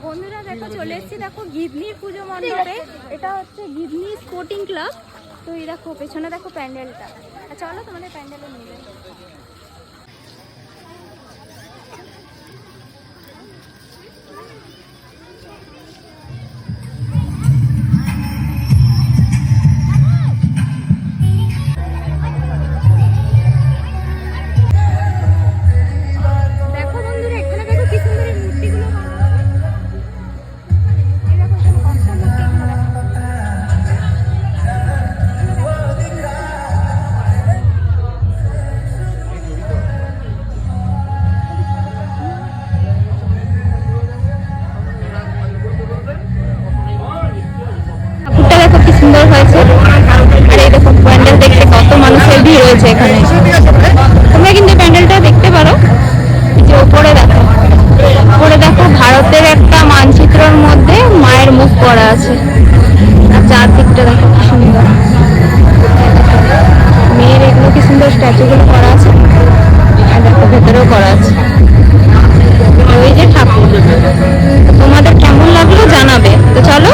বন্ধুরা দেখো চলে এসেছি, দেখো গিদনির পুজো মণ্ডপে। এটা হচ্ছে গিদনি স্পোর্টিং ক্লাব। তো এই দেখো পেছনে দেখো প্যান্ডেলটা। চলো তোমাদের প্যান্ডেলে নিয়ে যাই। সুন্দর হয়েছে। আর এই দেখো প্যান্ডেল দেখতে কত মানুষের ভিড় হয়েছে এখানে। তোমরা কিন্তু প্যান্ডেলটা দেখতে পারো। যে উপরে দেখো, উপরে দেখো ভারতের একটা মানচিত্রের মধ্যে মায়ের মুখ করা আছে। আর চারদিকটা দেখো কি সুন্দর, মেয়ের এগুলো কি সুন্দর স্ট্যাচুগুলো করা আছে। আর দেখো ভেতরেও করা আছে। ওই যে ঠাকুর। তোমাদের কেমন লাগলো জানাবে। তো চলো।